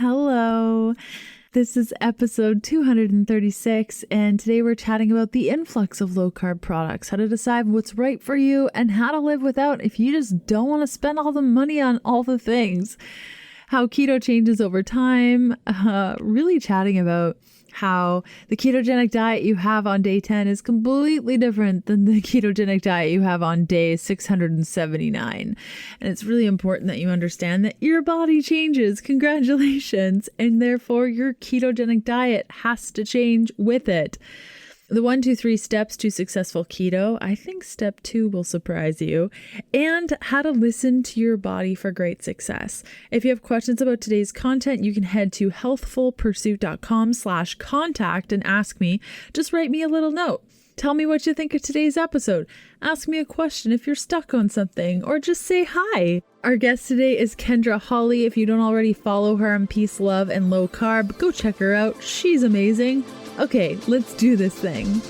Hello. This is episode 236, and today we're chatting about the influx of low-carb products, how to decide what's right for you, and how to live without if you just don't want to spend all the money on all the things. How keto changes over time, really chatting about how the ketogenic diet you have on day 10 is completely different than the ketogenic diet you have on day 679. And it's really important that you understand that your body changes. Congratulations. And therefore your ketogenic diet has to change with it. The 1, 2, 3 steps to successful keto. I think step 2 will surprise you. And how to listen to your body for great success. If you have questions about today's content, you can head to healthfulpursuit.com/contact and ask me. Just write me a little note. Tell me what you think of today's episode. Ask me a question if you're stuck on something, or just say hi. Our guest today is Kyndra Holley. If you don't already follow her on Peace, Love, and Low Carb, go check her out. She's amazing. Okay, let's do this thing.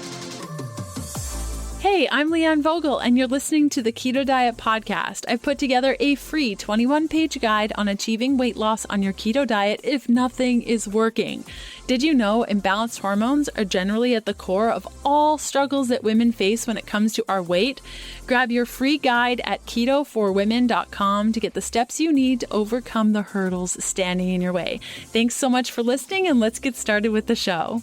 Hey, I'm Leanne Vogel, and you're listening to the Keto Diet Podcast. I've put together a free 21-page guide on achieving weight loss on your keto diet if nothing is working. Did you know imbalanced hormones are generally at the core of all struggles that women face when it comes to our weight? Grab your free guide at ketoforwomen.com to get the steps you need to overcome the hurdles standing in your way. Thanks so much for listening, and let's get started with the show.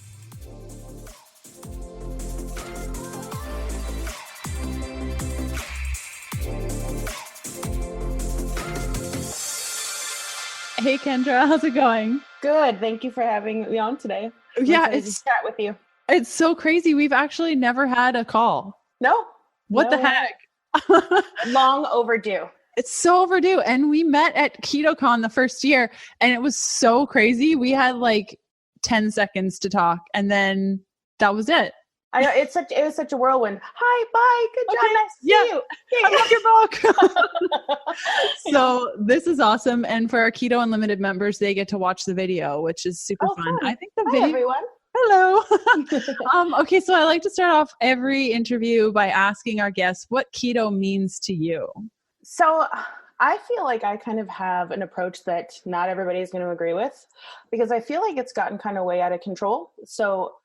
Hey Kyndra, how's it going? Good. Thank you for having me on today. Yeah, it's chat with you. It's so crazy. We've actually never had a call. No. What the heck? Long overdue. It's so overdue. And we met at KetoCon the first year, and it was so crazy. We had like 10 seconds to talk, and then that was it. I know it was such a whirlwind. Hi, bye. Good job. Nice to see you. I love your book. So this is awesome. And for our Keto Unlimited members, they get to watch the video, which is super fun. I think the Hi, video. everyone. Hello. Okay, so I like to start off every interview by asking our guests what keto means to you. So I feel like I kind of have an approach that not everybody is going to agree with, because I feel like it's gotten kind of way out of control. So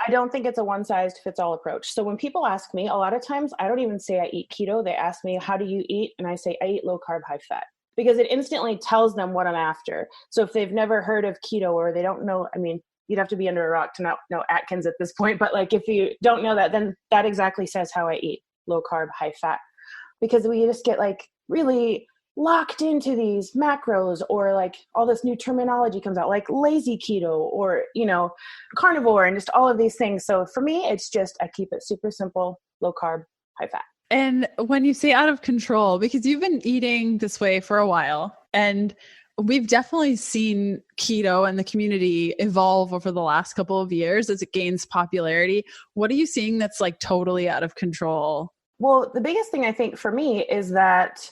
I don't think it's a one-size-fits-all approach. So when people ask me, a lot of times I don't even say I eat keto. They ask me, how do you eat? And I say, I eat low-carb, high-fat, because it instantly tells them what I'm after. So if they've never heard of keto, or they don't know, I mean, you'd have to be under a rock to not know Atkins at this point. But like, if you don't know that, then that exactly says how I eat low-carb, high-fat, because we just get like really locked into these macros, or like all this new terminology comes out like lazy keto, or, you know, carnivore, and just all of these things. So for me, it's just, I keep it super simple, low carb, high fat. And when you say out of control, because you've been eating this way for a while, and we've definitely seen keto and the community evolve over the last couple of years as it gains popularity. What are you seeing that's like totally out of control? Well, the biggest thing I think for me is that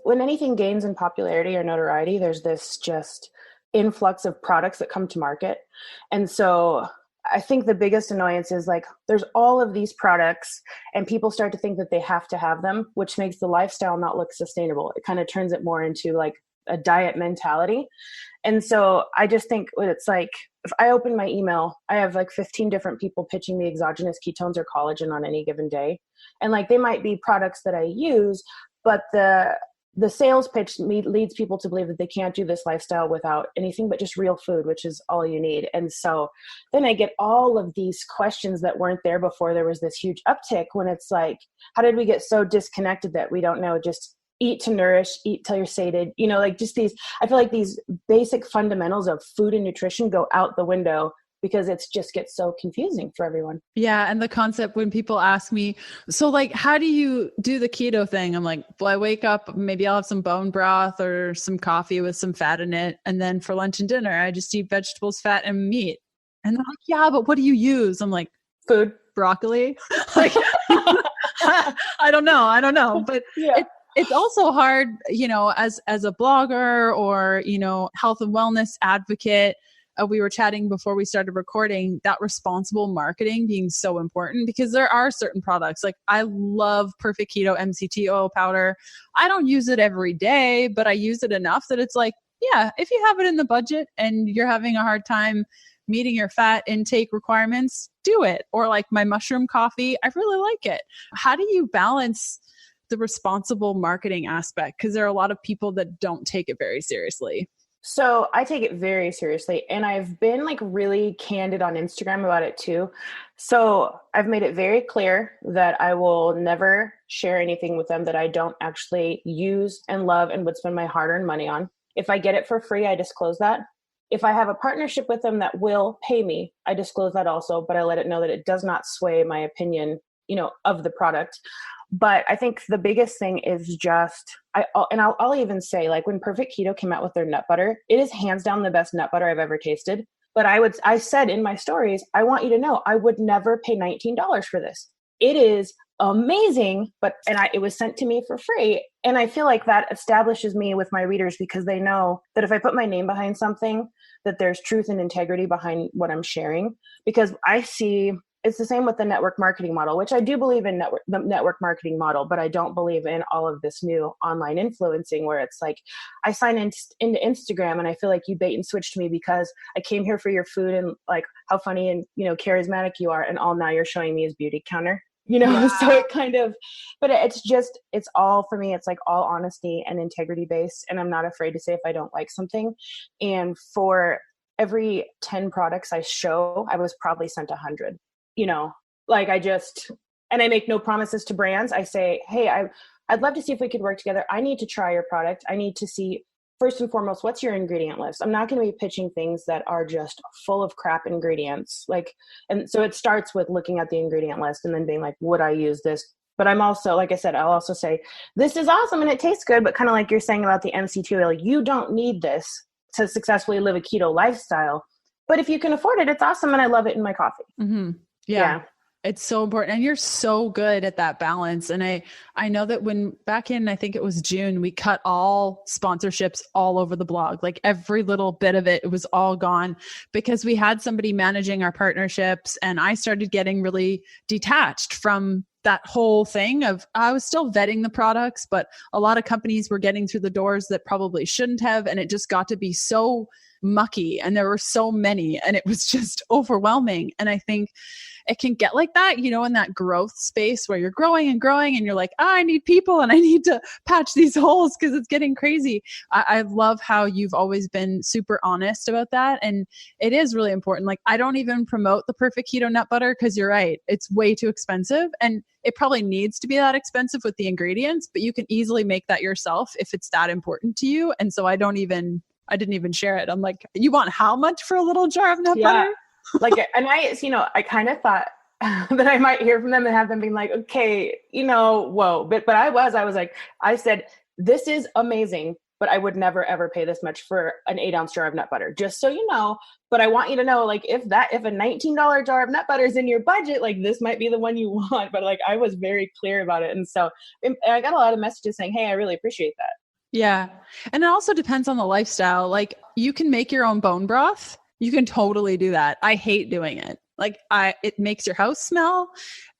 when anything gains in popularity or notoriety, there's this just influx of products that come to market. And so I think the biggest annoyance is like, there's all of these products and people start to think that they have to have them, which makes the lifestyle not look sustainable. It kind of turns it more into like a diet mentality. And so I just think it's like, if I open my email, I have like 15 different people pitching me exogenous ketones or collagen on any given day. And like, they might be products that I use, but the sales pitch leads people to believe that they can't do this lifestyle without anything but just real food, which is all you need. And so then I get all of these questions that weren't there before there was this huge uptick, when it's like, how did we get so disconnected that we don't know, just eat to nourish, eat till you're sated, you know, like just these, I feel like these basic fundamentals of food and nutrition go out the window, because it's just gets so confusing for everyone. Yeah. And the concept, when people ask me, so like, how do you do the keto thing? I'm like, well, I wake up, maybe I'll have some bone broth or some coffee with some fat in it. And then for lunch and dinner, I just eat vegetables, fat, and meat. And they're like, yeah, but what do you use? I'm like, food, broccoli. Like, I don't know. But yeah. It's also hard, you know, as a blogger or, you know, health and wellness advocate. We were chatting before we started recording, that responsible marketing being so important, because there are certain products, like I love Perfect Keto MCT oil powder. I don't use it every day, but I use it enough that it's like, yeah, if you have it in the budget and you're having a hard time meeting your fat intake requirements, do it. Or like my mushroom coffee, I really like it. How do you balance the responsible marketing aspect? Because there are a lot of people that don't take it very seriously. So I take it very seriously, and I've been like really candid on Instagram about it too. So I've made it very clear that I will never share anything with them that I don't actually use and love and would spend my hard-earned money on. If I get it for free, I disclose that. If I have a partnership with them that will pay me, I disclose that also, but I let it know that it does not sway my opinion, of the product. But I think the biggest thing is just, I'll even say, like, when Perfect Keto came out with their nut butter, it is hands down the best nut butter I've ever tasted. But I said in my stories, I want you to know, I would never pay $19 for this. It is amazing, it was sent to me for free. And I feel like that establishes me with my readers, because they know that if I put my name behind something, that there's truth and integrity behind what I'm sharing. Because I see, it's the same with the network marketing model, which I do believe in the network marketing model, but I don't believe in all of this new online influencing where it's like, I sign into Instagram and I feel like you bait and switched me because I came here for your food and like how funny and, charismatic you are. And all now you're showing me is beauty counter, Yeah. So it kind of, but it's all for me. It's like all honesty and integrity based. And I'm not afraid to say if I don't like something. And for every 10 products I show, I was probably sent 100. And I make no promises to brands. I say, hey, I'd love to see if we could work together. I need to try your product. I need to see, first and foremost, what's your ingredient list? I'm not going to be pitching things that are just full of crap ingredients. And so it starts with looking at the ingredient list and then being like, would I use this? But I'm also, like I said, I'll also say, this is awesome and it tastes good, but kind of like you're saying about the MC2 oil, you don't need this to successfully live a keto lifestyle. But if you can afford it, it's awesome. And I love it in my coffee. Mm-hmm. Yeah. It's so important. And you're so good at that balance. And I know that when back in, I think it was June, we cut all sponsorships all over the blog, like every little bit of it was all gone because we had somebody managing our partnerships. And I started getting really detached from that whole thing of, I was still vetting the products, but a lot of companies were getting through the doors that probably shouldn't have. And it just got to be so mucky and there were so many and it was just overwhelming. And I think it can get like that, in that growth space where you're growing and you're like, I need people and I need to patch these holes because it's getting crazy. I love how you've always been super honest about that. And it is really important. Like, I don't even promote the Perfect Keto nut butter because you're right. It's way too expensive and it probably needs to be that expensive with the ingredients, but you can easily make that yourself if it's that important to you. And so I didn't even share it. I'm like, you want how much for a little jar of nut butter? And I kind of thought that I might hear from them and have them being like, okay, whoa. But I was like, I said, this is amazing, but I would never, ever pay this much for an 8-ounce jar of nut butter, just so you know. But I want you to know, like, if a $19 jar of nut butter is in your budget, like this might be the one you want. But like, I was very clear about it. And so I got a lot of messages saying, hey, I really appreciate that. Yeah. And it also depends on the lifestyle. Like, you can make your own bone broth. You can totally do that. I hate doing it. Like, it makes your house smell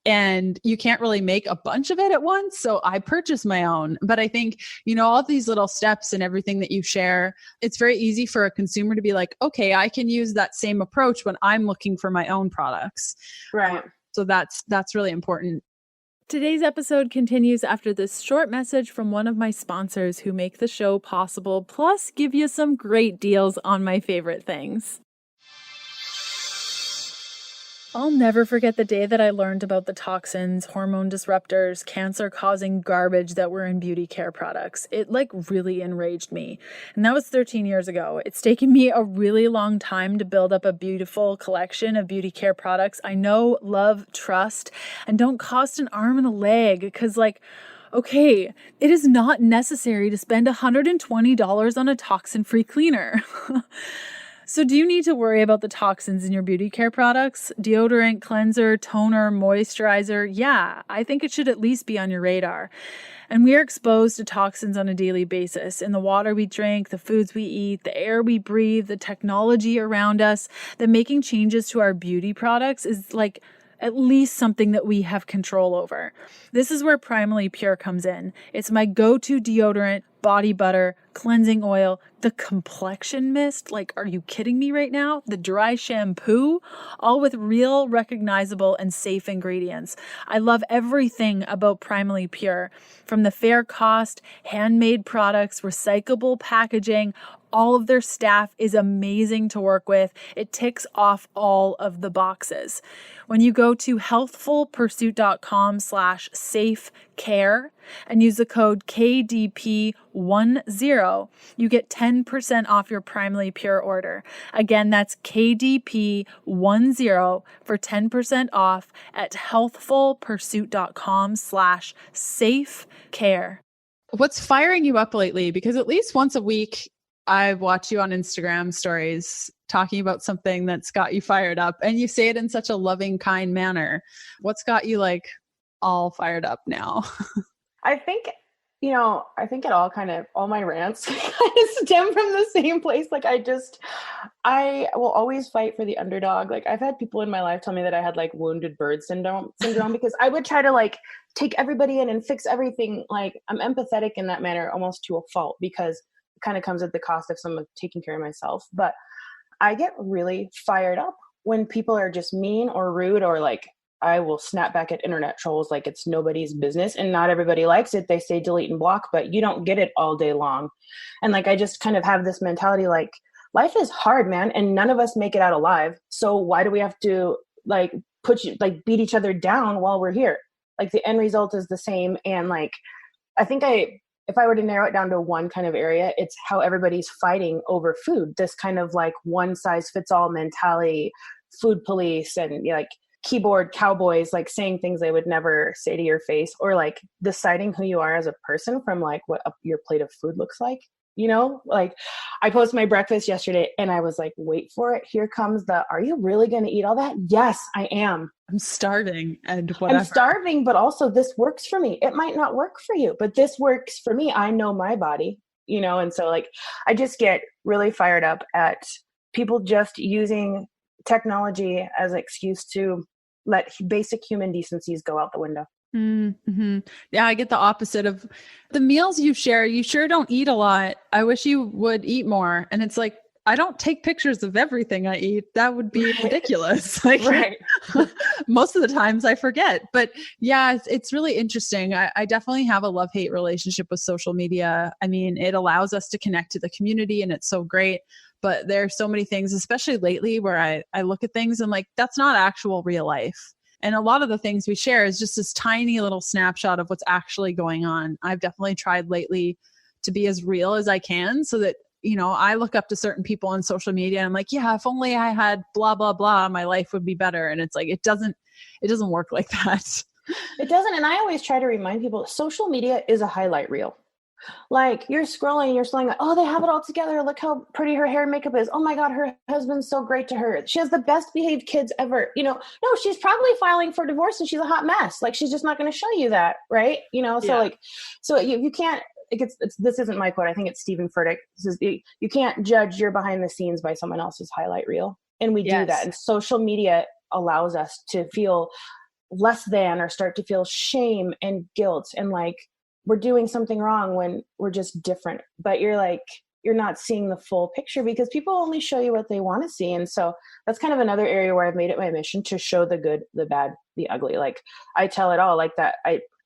and you can't really make a bunch of it at once. So I purchase my own. But I think, all these little steps and everything that you share, it's very easy for a consumer to be like, okay, I can use that same approach when I'm looking for my own products. Right. So that's really important. Today's episode continues after this short message from one of my sponsors who make the show possible, plus give you some great deals on my favorite things. I'll never forget the day that I learned about the toxins, hormone disruptors, cancer-causing garbage that were in beauty care products. It really enraged me. And that was 13 years ago. It's taken me a really long time to build up a beautiful collection of beauty care products I know, love, trust, and don't cost an arm and a leg. Because okay, it is not necessary to spend $120 on a toxin-free cleaner. So do you need to worry about the toxins in your beauty care products? Deodorant, cleanser, toner, moisturizer? Yeah, I think it should at least be on your radar. And we are exposed to toxins on a daily basis in the water we drink, the foods we eat, the air we breathe, the technology around us, that making changes to our beauty products is at least something that we have control over. This is where Primally Pure comes in. It's my go-to deodorant, body butter, cleansing oil, the complexion mist. Like, are you kidding me right now? The dry shampoo, all with real, recognizable, and safe ingredients. I love everything about Primally Pure, from the fair cost, handmade products, recyclable packaging. All of their staff is amazing to work with. It ticks off all of the boxes. When you go to healthfulpursuit.com/safecare and use the code KDP10, you get 10% off your Primally Pure order. Again, that's KDP10 for 10% off at healthfulpursuit.com/safecare. What's firing you up lately? Because at least once a week, I watch you on Instagram stories talking about something that's got you fired up, and you say it in such a loving, kind manner. What's got you like all fired up now? I think it all my rants kind of stem from the same place. Like I will always fight for the underdog. Like I've had people in my life tell me that I had like wounded bird syndrome because I would try to like take everybody in and fix everything. Like I'm empathetic in that manner almost to a fault, because kind of comes at the cost of some of taking care of myself. But I get really fired up when people are just mean or rude, or like I will snap back at internet trolls like it's nobody's business, and not everybody likes it. They say delete and block, but you don't get it all day long. And like I just kind of have this mentality like life is hard, man, and none of us make it out alive. So why do we have to like beat each other down while we're here? Like the end result is the same. And like I think if I were to narrow it down to one kind of area, it's how everybody's fighting over food. This kind of like one size fits all mentality, food police, and like keyboard cowboys, like saying things they would never say to your face, or like deciding who you are as a person from like what your plate of food looks like. Like I posted my breakfast yesterday and I was like, wait for it. Here comes are you really going to eat all that? Yes, I am. I'm starving and whatever. I'm starving, but also this works for me. It might not work for you, but this works for me. I know my body, and so like, I just get really fired up at people just using technology as an excuse to let basic human decencies go out the window. Mm-hmm. Yeah, I get the opposite of the meals you share. You sure don't eat a lot. I wish you would eat more. And it's like, I don't take pictures of everything I eat. That would be ridiculous. Like right. Most of the times I forget, but yeah, it's really interesting. I definitely have a love-hate relationship with social media. I mean, it allows us to connect to the community and it's so great, but there are so many things, especially lately, where I look at things and like, that's not actual real life. And a lot of the things we share is just this tiny little snapshot of what's actually going on. I've definitely tried lately to be as real as I can so that, I look up to certain people on social media and I'm like, yeah, if only I had blah, blah, blah, my life would be better. And it's like, it doesn't work like that. It doesn't. And I always try to remind people, social media is a highlight reel. Like you're scrolling, like, oh, they have it all together. Look how pretty her hair and makeup is. Oh my God, her husband's so great to her. She has the best behaved kids ever. No, she's probably filing for divorce and she's a hot mess. Like she's just not going to show you that. Right. So you can't, this isn't my quote. I think it's Stephen Furtick. This is, you can't judge your behind the scenes by someone else's highlight reel. And we do that. And social media allows us to feel less than, or start to feel shame and guilt and like we're doing something wrong when we're just different. But you're not seeing the full picture because people only show you what they want to see. And so that's kind of another area where I've made it my mission to show the good, the bad, the ugly. Like I tell it all like that.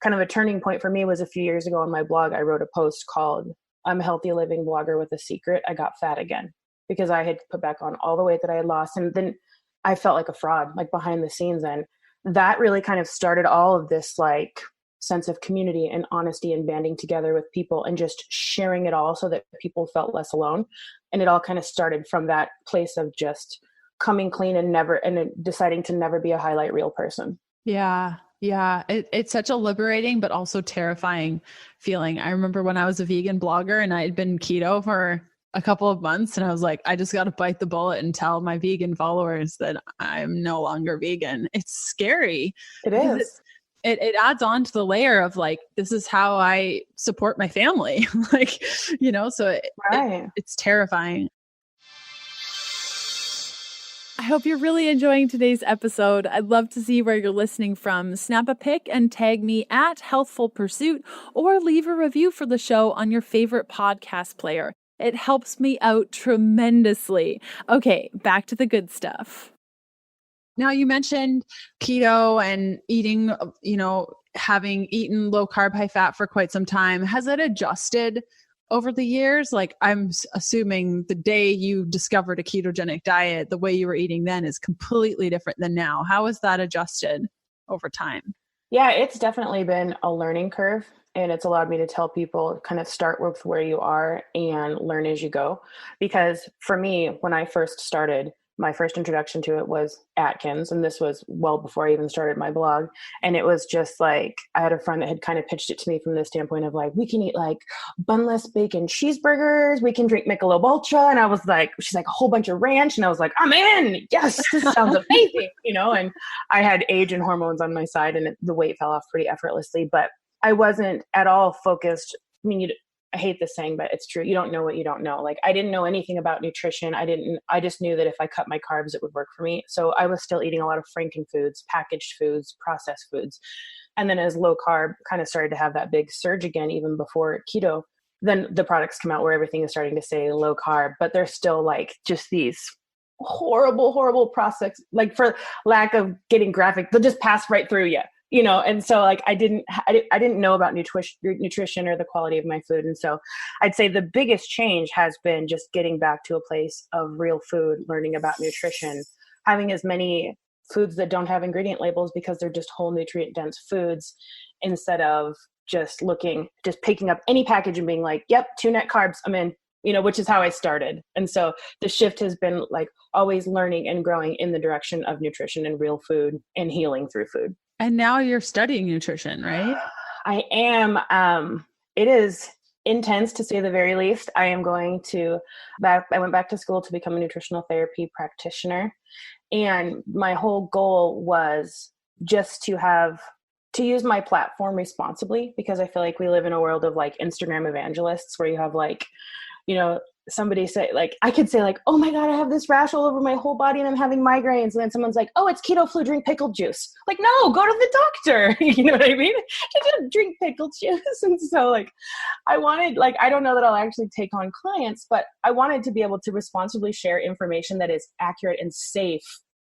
Kind of a turning point for me was a few years ago on my blog. I wrote a post called I'm a healthy living blogger with a secret. I got fat again because I had put back on all the weight that I had lost. And then I felt like a fraud, like behind the scenes. And that really kind of started all of this like sense of community and honesty and banding together with people and just sharing it all so that people felt less alone. And it all kind of started from that place of just coming clean and deciding to never be a highlight reel person. Yeah. Yeah. It's such a liberating, but also terrifying feeling. I remember when I was a vegan blogger and I had been keto for a couple of months and I was like, I just got to bite the bullet and tell my vegan followers that I'm no longer vegan. It's scary. It is. It adds on to the layer of like, this is how I support my family. Like, so it's terrifying. I hope you're really enjoying today's episode. I'd love to see where you're listening from. Snap a pic and tag me at Healthful Pursuit or leave a review for the show on your favorite podcast player. It helps me out tremendously. Okay, back to the good stuff. Now, you mentioned keto and eating, having eaten low carb, high fat for quite some time. Has it adjusted over the years? Like, I'm assuming the day you discovered a ketogenic diet, the way you were eating then is completely different than now. How has that adjusted over time? Yeah, it's definitely been a learning curve, and it's allowed me to tell people kind of start with where you are and learn as you go. Because for me, when I first started, my first introduction to it was Atkins, and this was well before I even started my blog. And it was just like, I had a friend that had kind of pitched it to me from the standpoint of like, we can eat like bunless bacon cheeseburgers, we can drink Michelob Ultra. And I was like, she's like, a whole bunch of ranch. And I was like, I'm in, yes, this sounds amazing, and I had age and hormones on my side, and the weight fell off pretty effortlessly, but I wasn't at all focused. I mean, I hate this saying, but it's true. You don't know what you don't know. Like, I didn't know anything about nutrition. I just knew that if I cut my carbs, it would work for me. So I was still eating a lot of frankenfoods, packaged foods, processed foods. And then as low carb kind of started to have that big surge again, even before keto, then the products come out where everything is starting to say low carb, but they're still like just these horrible process, like, for lack of getting graphic, they'll just pass right through you. And so like, I didn't know about nutrition or the quality of my food. And so I'd say the biggest change has been just getting back to a place of real food, learning about nutrition, having as many foods that don't have ingredient labels because they're just whole nutrient dense foods, instead of just picking up any package and being like, yep, 2 net carbs, I'm in, which is how I started. And so the shift has been like always learning and growing in the direction of nutrition and real food and healing through food. And now you're studying nutrition, right? I am. It is intense, to say the very least. I went back to school to become a nutritional therapy practitioner. And my whole goal was just to use my platform responsibly, because I feel like we live in a world of like Instagram evangelists where you have like, somebody say like, I could say like, oh my God, I have this rash all over my whole body and I'm having migraines. And then someone's like, oh, it's keto flu, drink pickled juice. Like, no, go to the doctor. You know what I mean? Just drink pickled juice. And so like, I don't know that I'll actually take on clients, but I wanted to be able to responsibly share information that is accurate and safe,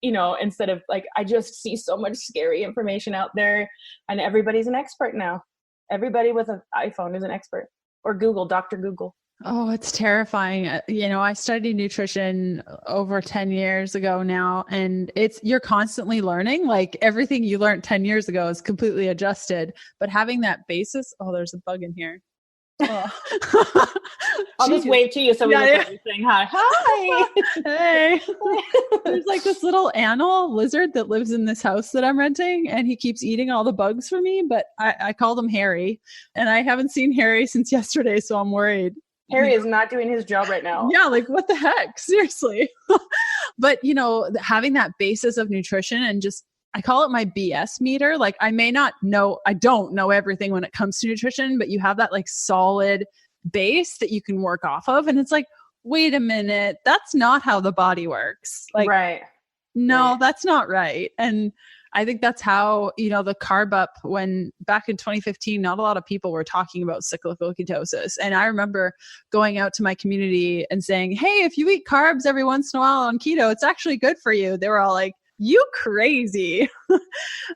instead of like, I just see so much scary information out there, and everybody's an expert now. Everybody with an iPhone is an expert, or Google, Dr. Google. Oh, it's terrifying. I studied nutrition over 10 years ago now, and you're constantly learning. Like, everything you learned 10 years ago is completely adjusted, but having that basis, there's a bug in here. Oh. I'll just wave to you so we look at you saying hi. Hi. Hey. There's like this little animal lizard that lives in this house that I'm renting, and he keeps eating all the bugs for me, but I called him Harry, and I haven't seen Harry since yesterday, so I'm worried. Harry is not doing his job right now. Yeah, like, what the heck? Seriously. But, having that basis of nutrition, and just, I call it my BS meter. Like, I don't know everything when it comes to nutrition, but you have that like solid base that you can work off of. And it's like, wait a minute, that's not how the body works. Like, right. No, right. That's not right. And I think that's how, the carb up, when back in 2015, not a lot of people were talking about cyclical ketosis. And I remember going out to my community and saying, hey, if you eat carbs every once in a while on keto, it's actually good for you. They were all like, you crazy.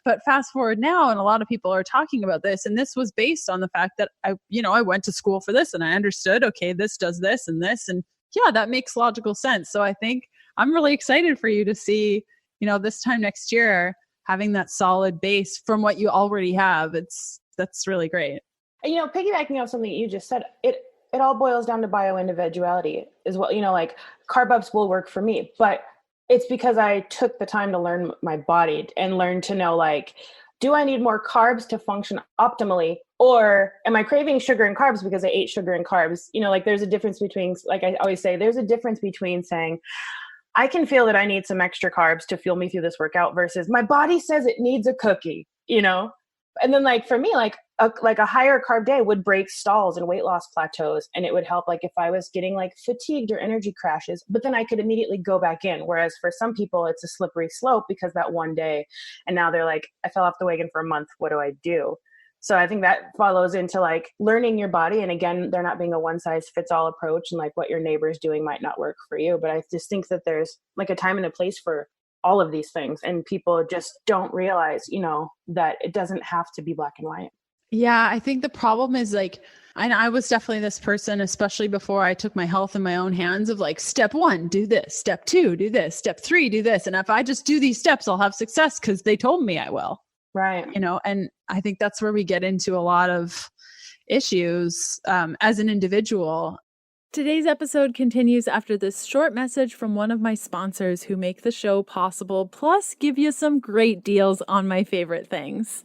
But fast forward now, and a lot of people are talking about this. And this was based on the fact that I went to school for this, and I understood, okay, this does this and this. And yeah, that makes logical sense. So I think I'm really excited for you to see, this time next year, having that solid base from what you already have. That's really great. And, piggybacking off something you just said, it all boils down to bio-individuality as well. Like, carb ups will work for me, but it's because I took the time to learn my body and learn to know, like, do I need more carbs to function optimally? Or am I craving sugar and carbs because I ate sugar and carbs? Like, there's a difference between, like I always say, there's a difference between saying, I can feel that I need some extra carbs to fuel me through this workout versus my body says it needs a cookie, And then like for me, like a higher carb day would break stalls and weight loss plateaus. And it would help like if I was getting like fatigued or energy crashes, but then I could immediately go back in. Whereas for some people, it's a slippery slope because that one day, and now they're like, I fell off the wagon for a month. What do I do? So I think that follows into like learning your body. And again, there not being a one size fits all approach, and like what your neighbor's doing might not work for you. But I just think that there's like a time and a place for all of these things. And people just don't realize, that it doesn't have to be black and white. Yeah. I think the problem is like, and I was definitely this person, especially before I took my health in my own hands, of like, step 1, do this, step 2, do this, step 3, do this. And if I just do these steps, I'll have success because they told me I will. Right. And I think that's where we get into a lot of issues as an individual. Today's episode continues after this short message from one of my sponsors who make the show possible, plus give you some great deals on my favorite things.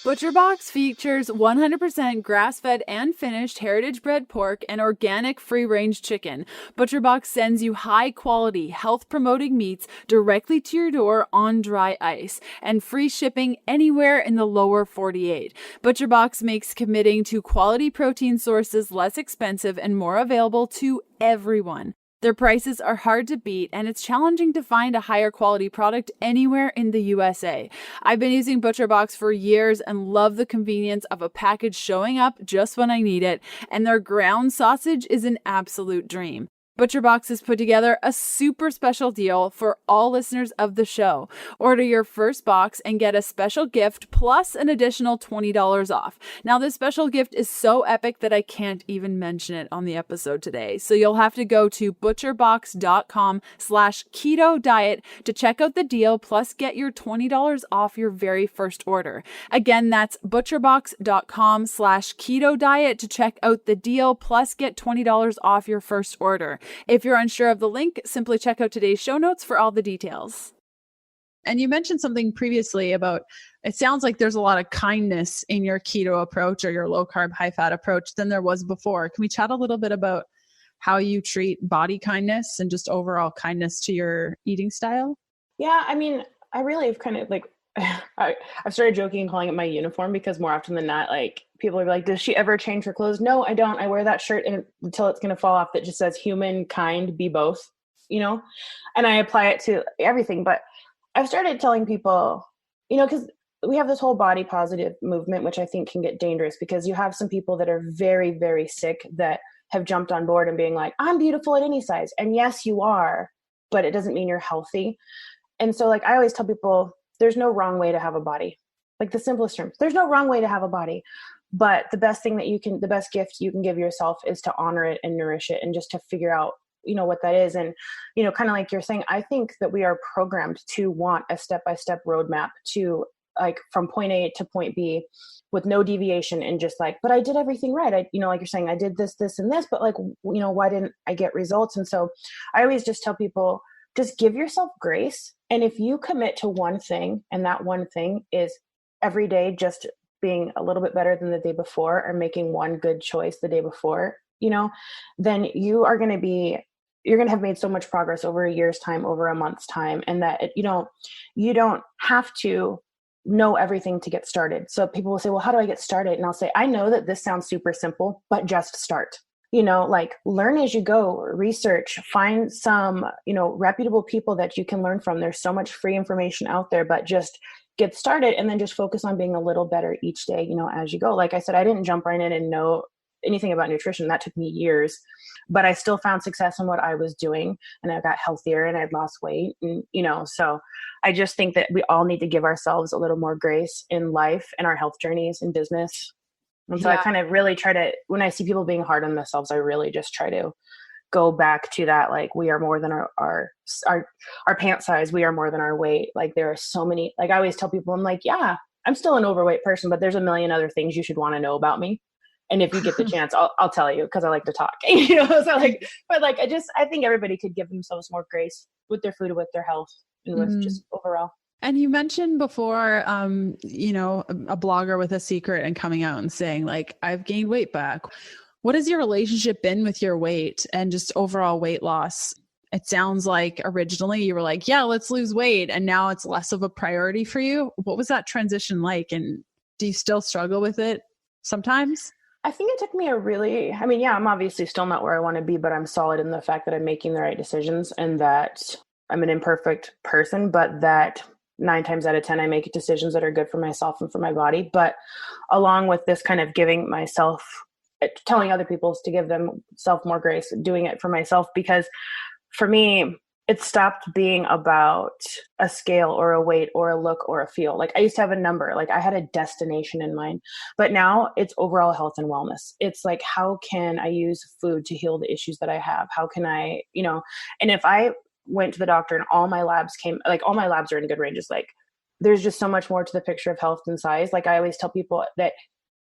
ButcherBox features 100% grass-fed and finished heritage-bred pork and organic free-range chicken. ButcherBox sends you high-quality, health-promoting meats directly to your door on dry ice and free shipping anywhere in the lower 48. ButcherBox makes committing to quality protein sources less expensive and more available to everyone. Their prices are hard to beat, and it's challenging to find a higher quality product anywhere in the USA. I've been using ButcherBox for years and love the convenience of a package showing up just when I need it, and their ground sausage is an absolute dream. ButcherBox has put together a super special deal for all listeners of the show. Order your first box and get a special gift plus an additional $20 off. Now, this special gift is so epic that I can't even mention it on the episode today. So you'll have to go to butcherbox.com/keto diet to check out the deal plus get your $20 off your very first order. Again, that's butcherbox.com/keto diet to check out the deal plus get $20 off your first order. If you're unsure of the link, simply check out today's show notes for all the details. And you mentioned something previously about, it sounds like there's a lot of kindness in your keto approach or your low carb, high fat approach than there was before. Can we chat a little bit about how you treat body kindness and just overall kindness to your eating style? Yeah. I mean, I really have kind of like, I've started joking and calling it my uniform because more often than not, like people are like, does she ever change her clothes? No, I don't. I wear that shirt until it's going to fall off that just says human, kind, be both, and I apply it to everything. But I've started telling people, because we have this whole body positive movement, which I think can get dangerous because you have some people that are very, very sick that have jumped on board and being like, I'm beautiful at any size. And yes, you are, but it doesn't mean you're healthy. And so like, I always tell people, there's no wrong way to have a body. Like the simplest terms, there's no wrong way to have a body, but the best gift you can give yourself is to honor it and nourish it and just to figure out, what that is. And, kind of like you're saying, I think that we are programmed to want a step-by-step roadmap to like from point A to point B with no deviation and just like, but I did everything right. like you're saying, I did this, and this, but like, why didn't I get results? And so I always just tell people, just give yourself grace. And if you commit to one thing, and that one thing is every day just being a little bit better than the day before or making one good choice the day before, then you're going to have made so much progress over a year's time, over a month's time. And that, you don't have to know everything to get started. So people will say, well, how do I get started? And I'll say, I know that this sounds super simple, but just start. Like learn as you go, research, find some, reputable people that you can learn from. There's so much free information out there, but just get started and then just focus on being a little better each day, as you go. Like I said, I didn't jump right in and know anything about nutrition. That took me years, but I still found success in what I was doing and I got healthier and I'd lost weight. And, so I just think that we all need to give ourselves a little more grace in life and our health journeys in business. And so I kind of really try to, when I see people being hard on themselves, I really just try to go back to that. Like we are more than our pant size. We are more than our weight. Like there are so many, like I always tell people, I'm like, yeah, I'm still an overweight person, but there's a million other things you should want to know about me. And if you get the chance, I'll tell you because I like to talk, so I think everybody could give themselves more grace with their food, with their health, and with just overall. And you mentioned before, a blogger with a secret and coming out and saying like, I've gained weight back. What has your relationship been with your weight and just overall weight loss? it sounds like originally you were like, yeah, let's lose weight. And now it's less of a priority for you. What was that transition like? And do you still struggle with it sometimes? I think it took me I'm obviously still not where I want to be, but I'm solid in the fact that I'm making the right decisions and that I'm an imperfect person, but that 9 times out of 10, I make decisions that are good for myself and for my body. But along with this kind of giving myself, telling other people to give themselves more grace, doing it for myself, because for me, it stopped being about a scale or a weight or a look or a feel. Like I used to have a number, like I had a destination in mind, but now it's overall health and wellness. It's like, how can I use food to heal the issues that I have? How can I, and if I went to the doctor and all my labs are in good ranges, like there's just so much more to the picture of health than size. Like I always tell people that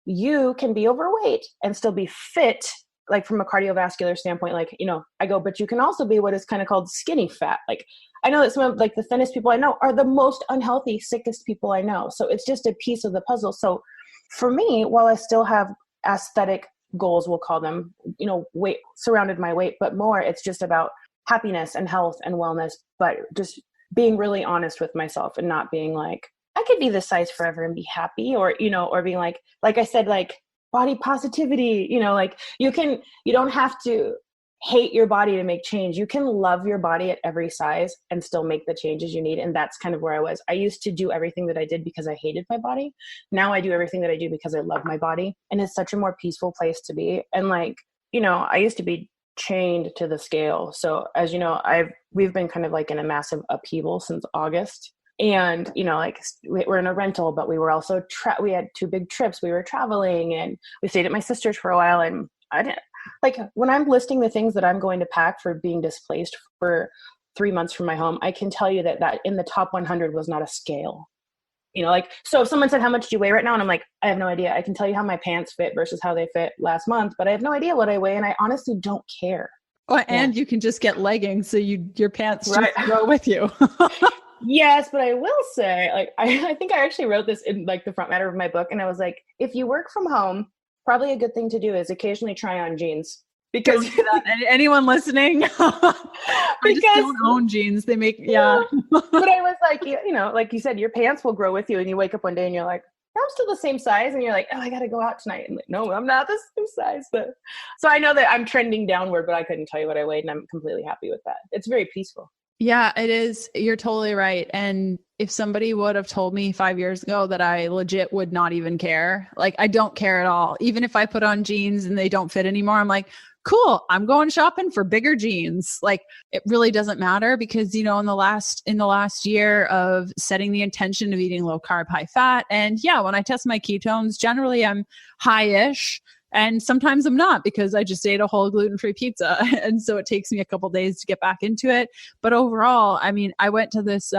you can be overweight and still be fit, like from a cardiovascular standpoint, like, I go, but you can also be what is kind of called skinny fat. Like I know that some of like the thinnest people I know are the most unhealthy, sickest people I know. So it's just a piece of the puzzle. So for me, while I still have aesthetic goals, we'll call them, weight surrounded my weight, but more, it's just about happiness and health and wellness, but just being really honest with myself and not being like, I could be this size forever and be happy, or, or being like I said, like body positivity, like you don't have to hate your body to make change. You can love your body at every size and still make the changes you need. And that's kind of where I was. I used to do everything that I did because I hated my body. Now I do everything that I do because I love my body. And it's such a more peaceful place to be. And like, I used to be chained to the scale. So as you know, we've been kind of like in a massive upheaval since August. And, like we're in a rental, but we were also, we had 2 big trips. We were traveling and we stayed at my sister's for a while. And I didn't like when I'm listing the things that I'm going to pack for being displaced for 3 months from my home, I can tell you that in the top 100 was not a scale. So if someone said, how much do you weigh right now? And I'm like, I have no idea. I can tell you how my pants fit versus how they fit last month, but I have no idea what I weigh. And I honestly don't care. Oh, and you can just get leggings. So your pants just go with you. Yes. But I will say, like, I think I actually wrote this in like the front matter of my book. And I was like, if you work from home, probably a good thing to do is occasionally try on jeans. Because anyone listening, because I just don't own jeans. They make, yeah. But I was like, like you said, your pants will grow with you, and you wake up one day and you're like, I'm still the same size, and you're like, oh, I got to go out tonight. And like, no, I'm not the same size. But so I know that I'm trending downward, but I couldn't tell you what I weighed, and I'm completely happy with that. It's very peaceful. Yeah, it is. You're totally right. And if somebody would have told me 5 years ago that I legit would not even care, like I don't care at all. Even if I put on jeans and they don't fit anymore, I'm like, cool, I'm going shopping for bigger jeans. Like it really doesn't matter because, in the last year of setting the intention of eating low carb, high fat. And yeah, when I test my ketones, generally I'm high-ish. And sometimes I'm not because I just ate a whole gluten-free pizza. And so it takes me a couple days to get back into it. But overall, I mean, I went to this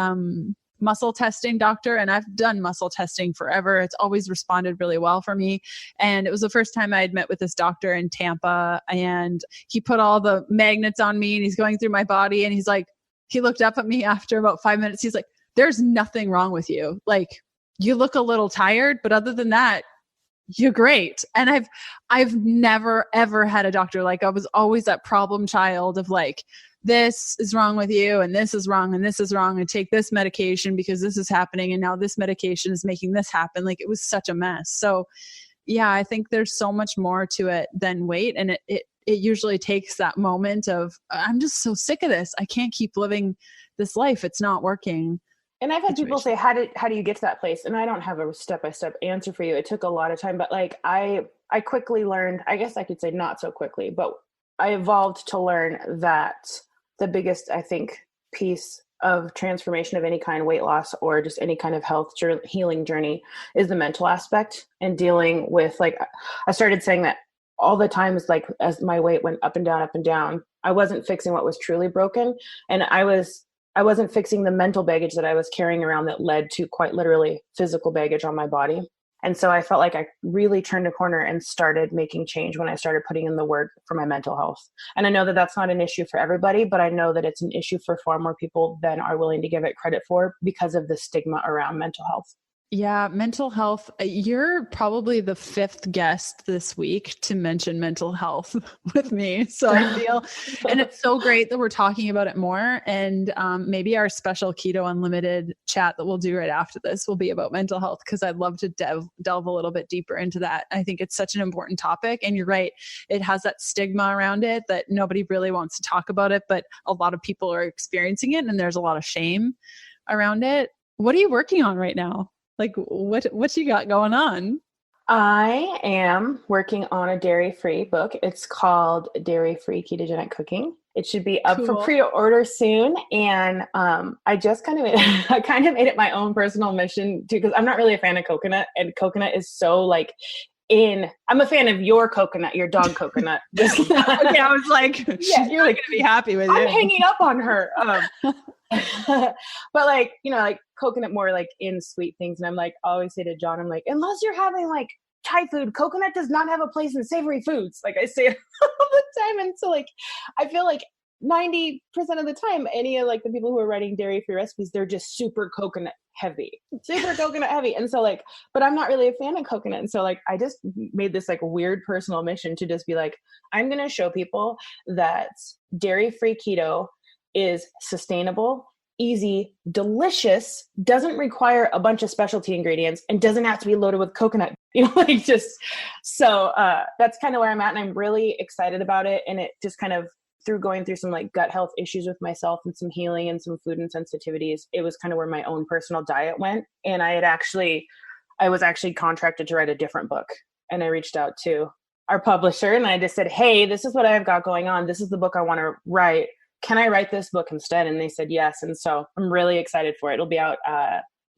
muscle testing doctor, and I've done muscle testing forever. It's always responded really well for me. And it was the first time I had met with this doctor in Tampa, and he put all the magnets on me and he's going through my body. And he's like, he looked up at me after about 5 minutes. He's like, there's nothing wrong with you. Like you look a little tired, but other than that, you're great. And I've never, ever had a doctor. Like I was always that problem child of like, this is wrong with you and this is wrong and this is wrong and take this medication because this is happening. And now this medication is making this happen. Like it was such a mess. So yeah, I think there's so much more to it than weight. And it usually takes that moment of, I'm just so sick of this. I can't keep living this life. It's not working. And I've had people say, how do you get to that place? And I don't have a step-by-step answer for you. It took a lot of time, but like I quickly learned, I guess I could say not so quickly, but I evolved to learn that the biggest, I think, piece of transformation of any kind, weight loss or just any kind of health healing journey is the mental aspect and dealing with, like, I started saying that all the times, like as my weight went up and down, I wasn't fixing what was truly broken. And I wasn't fixing the mental baggage that I was carrying around that led to quite literally physical baggage on my body. And so I felt like I really turned a corner and started making change when I started putting in the work for my mental health. And I know that that's not an issue for everybody, but I know that it's an issue for far more people than are willing to give it credit for because of the stigma around mental health. Yeah, mental health. You're probably the fifth guest this week to mention mental health with me. So I feel, and it's so great that we're talking about it more. And maybe our special Keto Unlimited chat that we'll do right after this will be about mental health, because I'd love to delve a little bit deeper into that. I think it's such an important topic. And you're right, it has that stigma around it that nobody really wants to talk about it, but a lot of people are experiencing it, and there's a lot of shame around it. What are you working on right now? Like what you got going on? I am working on a dairy-free book. It's called Dairy-Free Ketogenic Cooking. It should be up for pre-order soon. And I just kind of made it my own personal mission too, because I'm not really a fan of coconut, and coconut is so like I'm a fan of your coconut, your dog coconut. Okay, I was like, yeah, you're like gonna be happy with it. I'm hanging up on her. But like, like coconut more like in sweet things. And I'm like, I always say to John, I'm like, unless you're having like Thai food, coconut does not have a place in savory foods. Like I say it all the time. And so like, I feel like 90% of the time, any of like the people who are writing dairy-free recipes, they're just super coconut heavy. And so like, but I'm not really a fan of coconut. And so like, I just made this like weird personal mission to just be like, I'm going to show people that dairy-free keto is sustainable, easy, delicious, doesn't require a bunch of specialty ingredients, and doesn't have to be loaded with coconut, like just, so that's kind of where I'm at. And I'm really excited about it. And it just kind of, through going through some like gut health issues with myself and some healing and some food insensitivities, it was kind of where my own personal diet went. And I was actually contracted to write a different book. And I reached out to our publisher and I just said, hey, this is what I've got going on. This is the book I want to write. Can I write this book instead? And they said yes. And so I'm really excited for it. It'll be out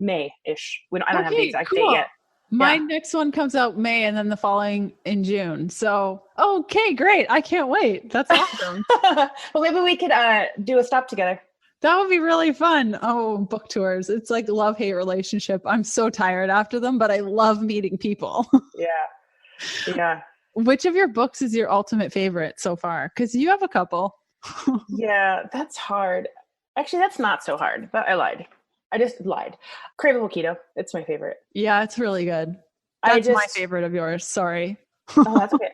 May-ish. I don't have the exact date yet. My next one comes out May, and then the following in June. So, okay, great. I can't wait. That's awesome. Well, maybe we could do a stop together. That would be really fun. Oh, book tours. It's like love-hate relationship. I'm so tired after them, but I love meeting people. Yeah. Which of your books is your ultimate favorite so far? Because you have a couple. Yeah, that's hard. Actually, that's not so hard, but I lied. Craveable Keto. It's my favorite. Yeah, it's really good. That's my favorite of yours. Sorry. Oh, that's okay.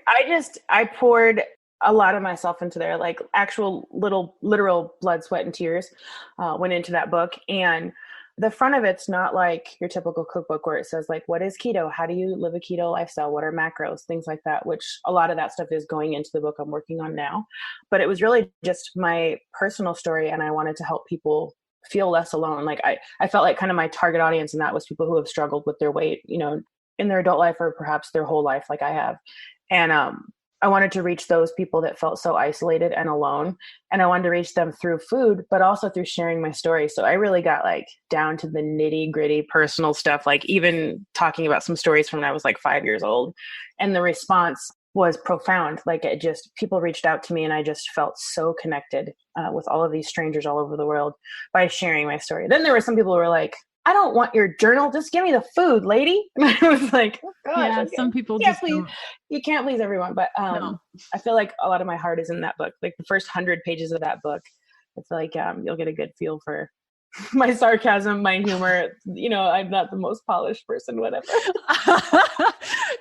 I poured a lot of myself into there, like actual literal blood, sweat, and tears went into that book. And the front of it's not like your typical cookbook where it says like, what is keto? How do you live a keto lifestyle? What are macros? Things like that, which a lot of that stuff is going into the book I'm working on now. But it was really just my personal story. And I wanted to help people feel less alone. Like I felt like kind of my target audience, and that was people who have struggled with their weight, in their adult life or perhaps their whole life, like I have. And I wanted to reach those people that felt so isolated and alone. And I wanted to reach them through food, but also through sharing my story. So I really got like down to the nitty gritty personal stuff, like even talking about some stories from when I was like 5 years old. And the response was profound. Like people reached out to me, and I just felt so connected with all of these strangers all over the world by sharing my story. Then there were some people who were like, I don't want your journal. Just give me the food, lady. And I was like, oh, gosh, yeah, okay. Some people You can't please everyone. But no. I feel like a lot of my heart is in that book. Like the first 100 pages of that book, I feel like you'll get a good feel for my sarcasm, my humor. I'm not the most polished person, whatever.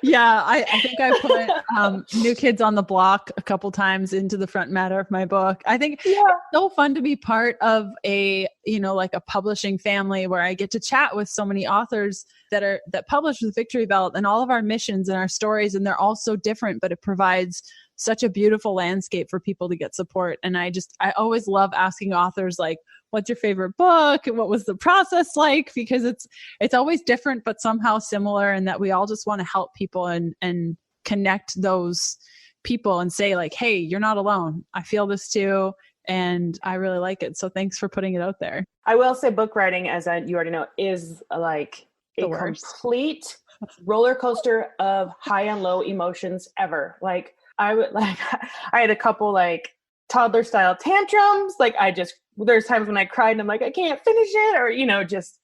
Yeah, I think I put New Kids on the Block a couple times into the front matter of my book. I think it's so fun to be part of a, like a publishing family where I get to chat with so many authors that publish with Victory Belt, and all of our missions and our stories, and they're all so different, but it provides such a beautiful landscape for people to get support. And I always love asking authors like, what's your favorite book? What was the process like? Because it's always different, but somehow similar, and that we all just want to help people and connect those people and say like, hey, you're not alone. I feel this too. And I really like it. So thanks for putting it out there. I will say book writing, as you already know, is like a complete roller coaster of high and low emotions ever. Like I had a couple like toddler style tantrums. Like there's times when I cried and I'm like, I can't finish it, or, just,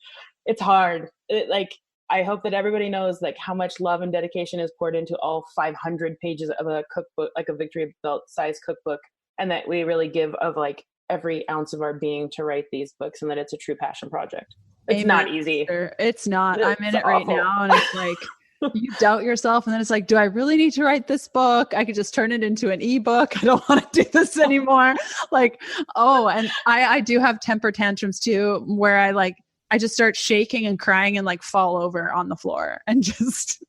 it's hard. I hope that everybody knows like how much love and dedication is poured into all 500 pages of a cookbook, like a Victory Belt size cookbook. And that we really give of like every ounce of our being to write these books, and that it's a true passion project. It's not easy. It's not. I'm in it right now, and it's like you doubt yourself, and then it's like, do I really need to write this book? I could just turn it into an ebook. I don't want to do this anymore. Like, oh, and I do have temper tantrums too, where I just start shaking and crying and like fall over on the floor and just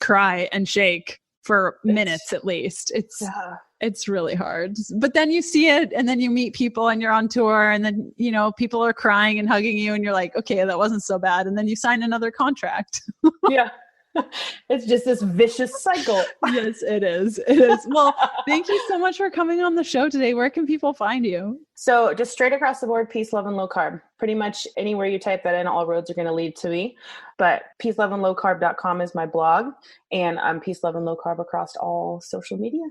cry and shake for minutes at least. It's really hard. But then you see it, and then you meet people and you're on tour, and then, you know, people are crying and hugging you, and you're like, okay, that wasn't so bad. And then you sign another contract. Yeah. It's just this vicious cycle. Yes, it is. It is. Well, thank you so much for coming on the show today. Where can people find you? So just straight across the board, peace, love, and low carb. Pretty much anywhere you type that in, all roads are going to lead to me. But peaceloveandlowcarb.com is my blog, and I'm peace, love, and low carb across all social media.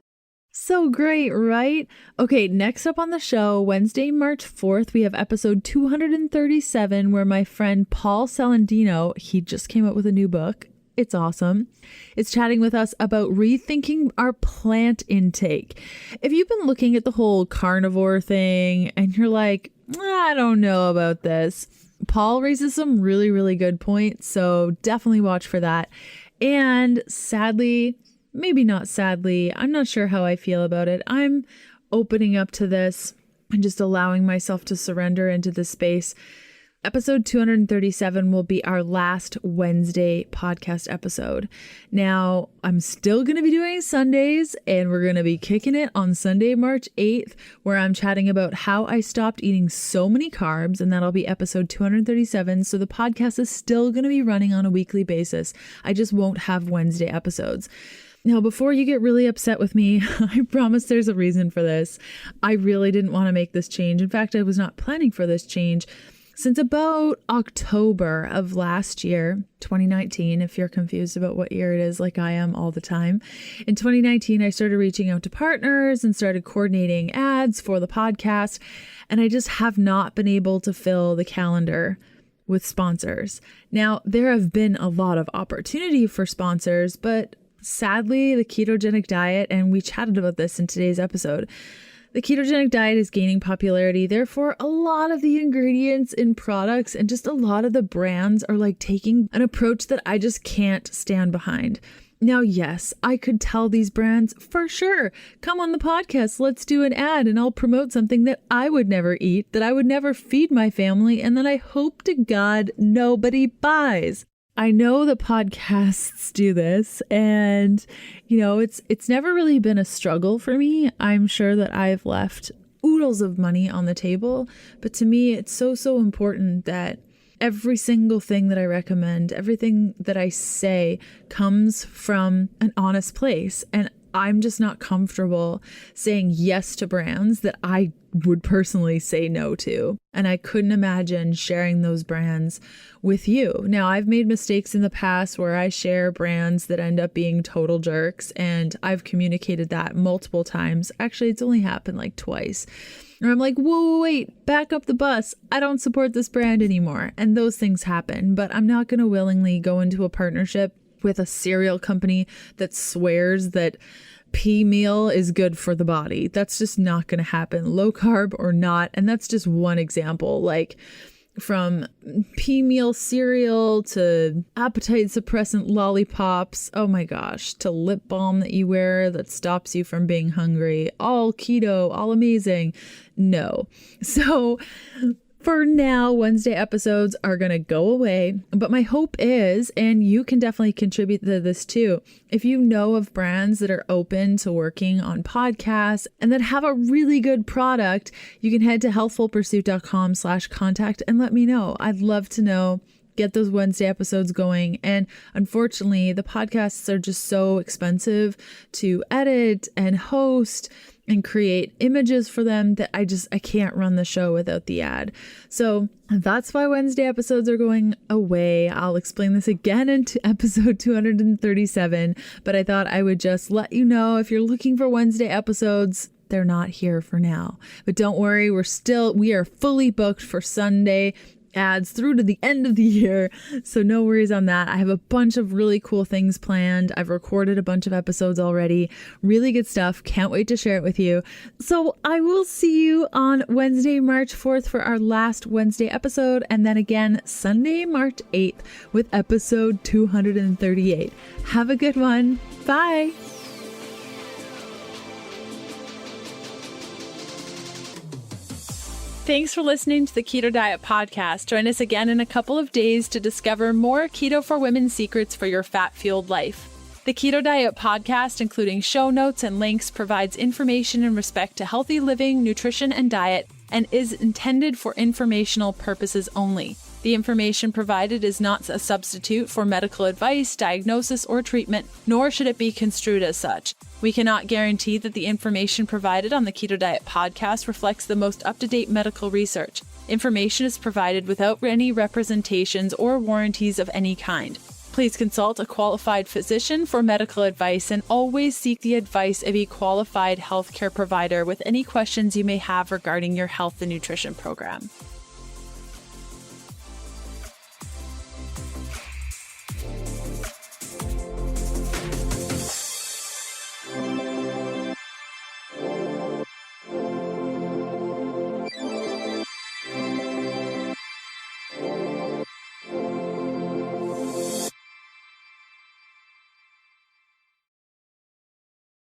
So great, right? Okay, next up on the show, Wednesday, March 4th, we have episode 237, where my friend Paul Salandino, he just came out with a new book. It's awesome. It's chatting with us about rethinking our plant intake. If you've been looking at the whole carnivore thing and you're like, I don't know about this, Paul raises some really, really good points. So definitely watch for that. And sadly, maybe not sadly, I'm not sure how I feel about it. I'm opening up to this and just allowing myself to surrender into this space. Episode 237 will be our last Wednesday podcast episode. Now, I'm still going to be doing Sundays, and we're going to be kicking it on Sunday, March 8th, where I'm chatting about how I stopped eating so many carbs, and that'll be episode 237. So the podcast is still going to be running on a weekly basis. I just won't have Wednesday episodes. Now, before you get really upset with me, I promise there's a reason for this. I really didn't want to make this change. In fact, I was not planning for this change. Since about October of last year, 2019, if you're confused about what year it is like I am all the time, in 2019, I started reaching out to partners and started coordinating ads for the podcast, and I just have not been able to fill the calendar with sponsors. Now, there have been a lot of opportunity for sponsors, but sadly, the ketogenic diet, and we chatted about this in today's episode, the ketogenic diet is gaining popularity. Therefore, a lot of the ingredients in products and just a lot of the brands are like taking an approach that I just can't stand behind. Now, yes, I could tell these brands for sure, come on the podcast, let's do an ad and I'll promote something that I would never eat, that I would never feed my family, and that I hope to God nobody buys. I know that podcasts do this, and, you know, it's never really been a struggle for me. I'm sure that I've left oodles of money on the table, but to me, it's so important that every single thing that I recommend, everything that I say comes from an honest place. And I'm just not comfortable saying yes to brands that I would personally say no to. And I couldn't imagine sharing those brands with you. Now, I've made mistakes in the past where I share brands that end up being total jerks, and I've communicated that multiple times. Actually, it's only happened like twice. Or I'm like, whoa, wait, back up the bus. I don't support this brand anymore. And those things happen, but I'm not going to willingly go into a partnership with a cereal company that swears that pea meal is good for the body. That's just not going to happen, low carb or not. And that's just one example, like from pea meal cereal to appetite suppressant lollipops. Oh my gosh, to lip balm that you wear that stops you from being hungry. All keto, all amazing. No. So for now, Wednesday episodes are going to go away, but my hope is, and you can definitely contribute to this too, if you know of brands that are open to working on podcasts and that have a really good product, you can head to healthfulpursuit.com/contact and let me know. I'd love to know. Get those Wednesday episodes going. And unfortunately, the podcasts are just so expensive to edit and host and create images for them that I can't run the show without the ad. So that's why Wednesday episodes are going away. I'll explain this again in episode 237, but I thought I would just let you know if you're looking for Wednesday episodes, they're not here for now. But don't worry, we are fully booked for Sunday ads through to the end of the year. So no worries on that. I have a bunch of really cool things planned. I've recorded a bunch of episodes already. Really good stuff. Can't wait to share it with you. So I will see you on Wednesday, March 4th for our last Wednesday episode. And then again, Sunday, March 8th with episode 238. Have a good one. Bye. Thanks for listening to the Keto Diet Podcast. Join us again in a couple of days to discover more Keto for Women secrets for your fat-fueled life. The Keto Diet Podcast, including show notes and links, provides information in respect to healthy living, nutrition, and diet, and is intended for informational purposes only. The information provided is not a substitute for medical advice, diagnosis, or treatment, nor should it be construed as such. We cannot guarantee that the information provided on the Keto Diet Podcast reflects the most up-to-date medical research. Information is provided without any representations or warranties of any kind. Please consult a qualified physician for medical advice and always seek the advice of a qualified healthcare provider with any questions you may have regarding your health and nutrition program.